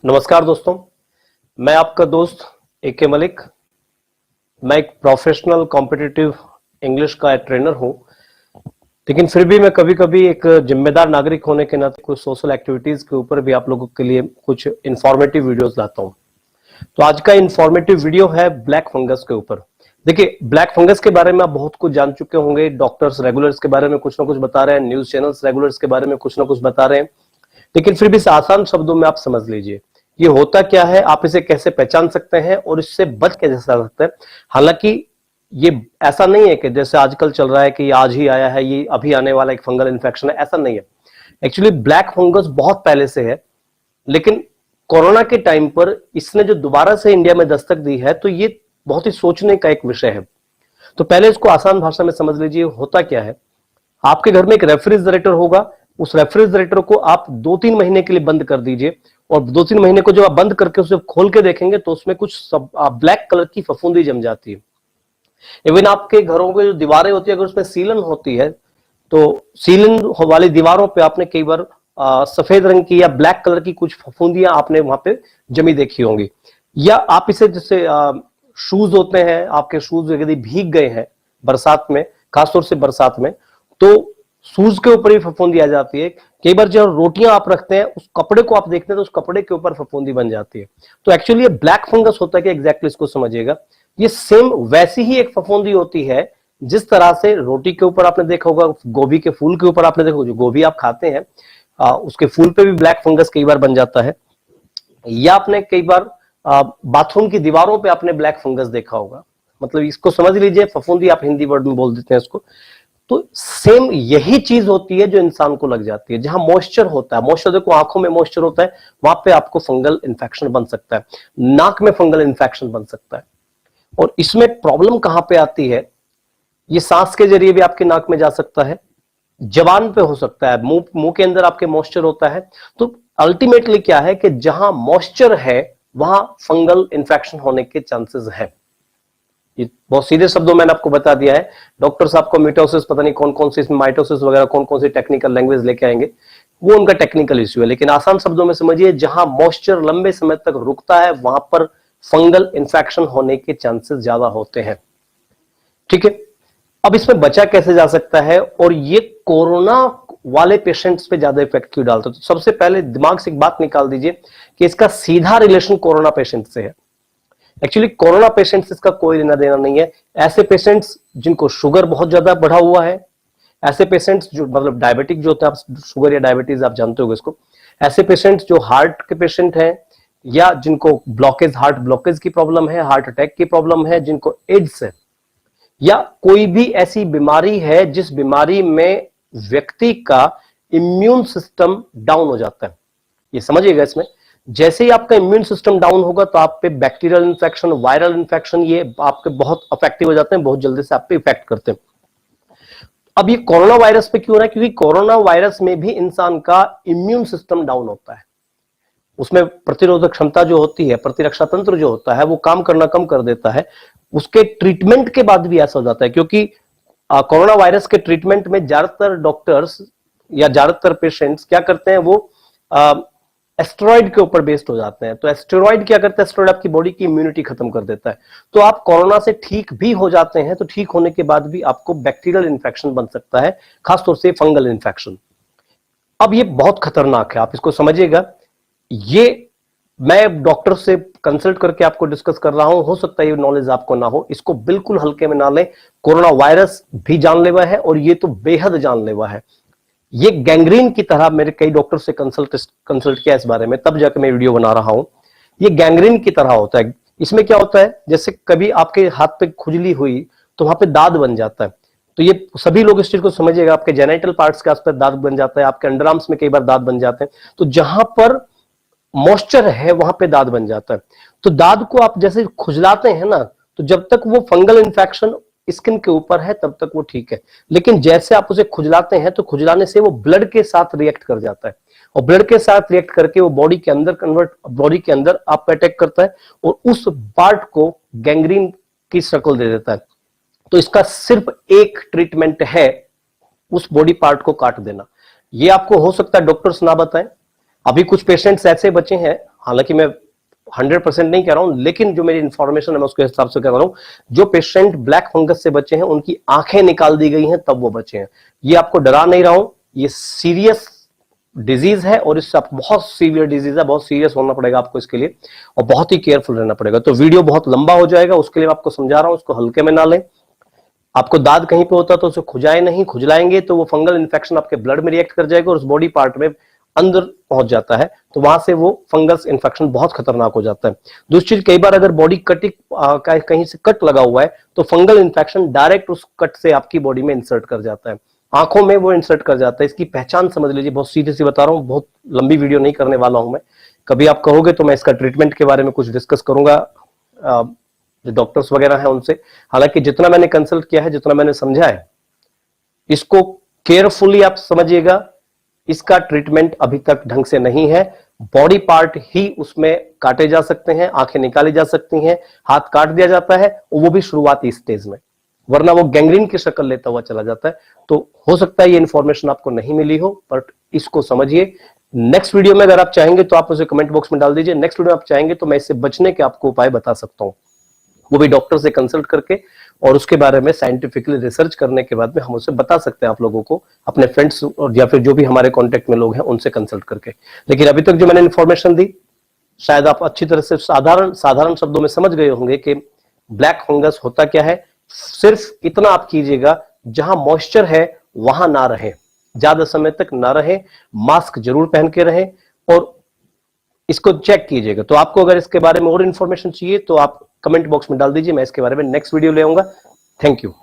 नमस्कार दोस्तों, मैं आपका दोस्त AK मलिक। मैं एक प्रोफेशनल कॉम्पिटिटिव इंग्लिश का ट्रेनर हूं, लेकिन फिर भी मैं कभी कभी एक जिम्मेदार नागरिक होने के नाते कुछ सोशल एक्टिविटीज के ऊपर भी आप लोगों के लिए कुछ इंफॉर्मेटिव वीडियोस लाता हूं। तो आज का इंफॉर्मेटिव वीडियो है ब्लैक फंगस के ऊपर। देखिए, ब्लैक फंगस के बारे में आप बहुत कुछ जान चुके होंगे। डॉक्टर्स रेगुलर इसके बारे में कुछ ना कुछ बता रहे हैं, न्यूज चैनल्स रेगुलर इसके बारे में कुछ ना कुछ बता रहे हैं, लेकिन फिर भी इस आसान शब्दों में आप समझ लीजिए ये होता क्या है, आप इसे कैसे पहचान सकते हैं और इससे बच कैसे सकते हैं। हालांकि ये ऐसा नहीं है कि जैसे आजकल चल रहा है कि आज ही आया है, ये अभी आने वाला एक फंगल इन्फेक्शन है, ऐसा नहीं है। एक्चुअली ब्लैक फंगस बहुत पहले से है, लेकिन कोरोना के टाइम पर इसने जो दोबारा से इंडिया में दस्तक दी है, तो ये बहुत ही सोचने का एक विषय है। तो पहले इसको आसान भाषा में समझ लीजिए, होता क्या है। आपके घर में एक रेफ्रिजरेटर होगा, उस रेफ्रिजरेटर को आप 2-3 महीने के लिए बंद कर दीजिए, और 2-3 महीने को जब आप बंद करके उसे खोल के देखेंगे तो उसमें कुछ ब्लैक कलर की फफूंदी जम जाती है। इवन आपके घरों के जो दीवारें होती है, अगर उसमें सीलन होती है, तो सीलन वाली दीवारों पे आपने कई बार सफेद रंग की या ब्लैक कलर की कुछ फफूंदियां आपने वहां पे जमी देखी होंगी। या आप इसे जैसे शूज होते हैं, आपके शूज यदि भीग गए हैं बरसात में, खासतौर से बरसात में, तो शूज के ऊपर ही फफूंदी आ जाती है। कई बार जब रोटियां आप रखते हैं, उस कपड़े को आप देखते हैं तो उस कपड़े के ऊपर फफूंदी बन जाती है। तो एक्चुअली ये ब्लैक फंगस होता है कि एग्जैक्टली इसको समझिएगा। ये सेम वैसी ही एक फफूंदी होती है जिस तरह से रोटी के ऊपर आपने देखा होगा, गोभी के फूल के ऊपर आपने देखा होगा, जो गोभी आप खाते हैं उसके फूल पे भी ब्लैक फंगस कई बार बन जाता है। या आपने कई बार बाथरूम की दीवारों पे आपने ब्लैक फंगस देखा होगा। मतलब इसको समझ लीजिए, फफूंदी आप हिंदी वर्ड में बोल देते हैं इसको। तो सेम यही चीज होती है जो इंसान को लग जाती है। जहां मॉइस्चर होता है, मॉइस्चर देखो आंखों में मॉइस्चर होता है, वहां पे आपको फंगल इन्फेक्शन बन सकता है, नाक में फंगल इन्फेक्शन बन सकता है। और इसमें प्रॉब्लम कहां पे आती है, ये सांस के जरिए भी आपके नाक में जा सकता है, जबान पे हो सकता है, मुंह के अंदर आपके मॉइस्चर होता है। तो अल्टीमेटली क्या है कि जहां मॉइस्चर है वहां फंगल इन्फेक्शन होने के चांसेस है। ये बहुत सीधे शब्दों में मैंने आपको बता दिया है। डॉक्टर साहब को मिटोसिस, पता नहीं कौन कौन सी इसमें माइटोसिस वगैरह कौन कौन सी टेक्निकल लैंग्वेज लेके आएंगे, वो उनका टेक्निकल इश्यू है। लेकिन आसान शब्दों में समझिए, जहां मॉइस्चर लंबे समय तक रुकता है वहां पर फंगल इन्फेक्शन होने के चांसेस ज्यादा होते हैं। ठीक है, अब इसमें बचा कैसे जा सकता है, और ये कोरोना वाले पेशेंट्स पे ज्यादा इफेक्ट क्यों डालता है। तो सबसे पहले दिमाग से एक बात निकाल दीजिए कि इसका सीधा रिलेशन कोरोना पेशेंट से है। एक्चुअली कोरोना पेशेंट्स इसका कोई लेना देना नहीं है। ऐसे पेशेंट्स जिनको शुगर बहुत ज्यादा बढ़ा हुआ है, ऐसे पेशेंट्स जो मतलब डायबिटिक जो होता है, आप शुगर या डायबिटीज आप जानते होंगे इसको, ऐसे पेशेंट्स जो हार्ट के पेशेंट हैं, या जिनको ब्लॉकेज, हार्ट ब्लॉकेज की प्रॉब्लम है, हार्ट अटैक की प्रॉब्लम है, जिनको एड्स है, या कोई भी ऐसी बीमारी है जिस बीमारी में व्यक्ति का इम्यून सिस्टम डाउन हो जाता है। ये समझिएगा, इसमें जैसे ही आपका इम्यून सिस्टम डाउन होगा तो आप पे बैक्टीरियल इन्फेक्शन, वायरल इन्फेक्शन, ये आपके बहुत अफेक्टिव हो जाते हैं, बहुत जल्दी से आप पे इफेक्ट करते हैं। अब ये कोरोना वायरस पे क्यों हो रहा है, क्योंकि कोरोना वायरस में भी इंसान का इम्यून सिस्टम डाउन होता है। उसमें प्रतिरोधक क्षमता जो होती है, प्रतिरक्षा तंत्र जो होता है, वो काम करना कम कर देता है। उसके ट्रीटमेंट के बाद भी ऐसा हो जाता है, क्योंकि कोरोना वायरस के ट्रीटमेंट में ज्यादातर डॉक्टर्स या ज्यादातर पेशेंट्स क्या करते हैं, वो एस्टेरॉइड के ऊपर बेस्ड हो जाते हैं। तो एस्टेरॉइड क्या करता है, एस्टेरॉइड आपकी बॉडी की इम्यूनिटी खत्म कर देता है। तो आप कोरोना से ठीक भी हो जाते हैं, तो ठीक होने के बाद भी आपको बैक्टीरियल इन्फेक्शन बन सकता है, खासतौर से फंगल इन्फेक्शन। अब ये बहुत खतरनाक है, आप इसको समझिएगा। ये मैं डॉक्टर से कंसल्ट करके आपको डिस्कस कर रहा हूं, हो सकता है ये नॉलेज आपको ना हो, इसको बिल्कुल हल्के में ना लें। कोरोना वायरस भी जानलेवा है, और ये तो बेहद जानलेवा है। ये गैंग्रीन की तरह, मेरे कई डॉक्टर से कंसल्ट किया इस बारे में, तब जाकर मैं वीडियो बना रहा हूं। ये गैंग्रीन की तरह होता है। इसमें क्या होता है, जैसे कभी आपके हाथ पे खुजली हुई तो वहां पे दाद बन जाता है। तो ये सभी लोग इस चीज को समझिएगा, आपके जेनिटल पार्ट्स के आसपास दाद बन जाता है, आपके अंडरआर्म्स में कई बार दाद बन जाते हैं। तो जहां पर मॉइस्चर है वहां पे दाद बन जाता है। तो दाद को आप जैसे खुजलाते हैं ना, तो जब तक वो फंगल इन्फेक्शन स्किन के ऊपर है तब तक वो ठीक है। लेकिन जैसे आप उसे खुजलाते हैं तो खुजलाने से वो ब्लड के साथ रिएक्ट कर जाता है, और ब्लड के साथ रिएक्ट करके वो बॉडी के अंदर आप पे अटैक करता है, और उस पार्ट को गैंग्रीन की शक्ल दे देता है। तो इसका सिर्फ एक ट्रीटमेंट है, उस बॉडी पार्ट को काट देना। ये आपको हो सकता है डॉक्टर्स ना बताएं। अभी कुछ पेशेंट्स ऐसे बचे हैं, हालांकि मैं 100% नहीं कह रहा हूं, लेकिन जो मेरी इंफॉर्मेशन है मैं उसके हिसाब से कह रहा हूं। जो पेशेंट ब्लैक फंगस से बचे हैं उनकी आंखें निकाल दी गई हैं तब वो बचे हैं। ये आपको डरा नहीं रहा हूं, ये सीरियस डिजीज है और इससे आप बहुत सीवियर डिजीज है, बहुत सीरियस होना पड़ेगा आपको इसके लिए और बहुत ही केयरफुल रहना पड़ेगा। तो वीडियो बहुत लंबा हो जाएगा, उसके लिए मैं आपको समझा रहा हूं, उसको हल्के में ना लें। आपको दाद कहीं पे होता तो उसे खुजाए नहीं, खुजलाएंगे तो वो फंगल इन्फेक्शन आपके ब्लड में रिएक्ट कर जाएगा और उस बॉडी पार्ट में अंदर पहुंच जाता है, तो वहां से वो फंगस इन्फेक्शन बहुत खतरनाक हो जाता है। दूसरी चीज, कई बार अगर बॉडी कटिंग कहीं से कट लगा हुआ है तो फंगल इन्फेक्शन डायरेक्ट उस कट से आपकी बॉडी में इंसर्ट कर जाता है, आंखों में वो इंसर्ट कर जाता है। इसकी पहचान समझ लीजिए, बहुत सीधी सी बता रहा हूं, बहुत लंबी वीडियो नहीं करने वाला हूं मैं। कभी आप कहोगे तो मैं इसका ट्रीटमेंट के बारे में कुछ डिस्कस करूंगा जो डॉक्टर्स वगैरह हैं उनसे। हालांकि जितना मैंने कंसल्ट किया है, जितना मैंने समझा है, इसको केयरफुली आप समझिएगा। इसका ट्रीटमेंट अभी तक ढंग से नहीं है। बॉडी पार्ट ही उसमें काटे जा सकते हैं, आंखें निकाली जा सकती हैं, हाथ काट दिया जाता है, और वो भी शुरुआती स्टेज में, वरना वो गैंग्रीन की शक्ल लेता हुआ चला जाता है। तो हो सकता है ये इंफॉर्मेशन आपको नहीं मिली हो, बट इसको समझिए। नेक्स्ट वीडियो में अगर आप चाहेंगे तो आप उसे कमेंट बॉक्स में डाल दीजिए। नेक्स्ट वीडियो में आप चाहेंगे तो मैं इससे बचने के आपको उपाय बता सकता हूं, वो भी डॉक्टर से कंसल्ट करके और उसके बारे में साइंटिफिकली रिसर्च करने के बाद में हम उसे बता सकते हैं आप लोगों को, अपने फ्रेंड्स और या फिर जो भी हमारे कांटेक्ट में लोग हैं उनसे कंसल्ट करके। लेकिन अभी तक जो मैंने इंफॉर्मेशन दी, शायद आप अच्छी तरह से साधारण शब्दों में समझ गए होंगे कि ब्लैक फंगस होता क्या है। सिर्फ इतना आप कीजिएगा, जहां मॉइस्चर है वहां ना रहे, ज्यादा समय तक ना रहे, मास्क जरूर पहन के रहे और इसको चेक कीजिएगा। तो आपको अगर इसके बारे में और इंफॉर्मेशन चाहिए तो आप कमेंट बॉक्स में डाल दीजिए, मैं इसके बारे में नेक्स्ट वीडियो ले आऊंगा। Thank you.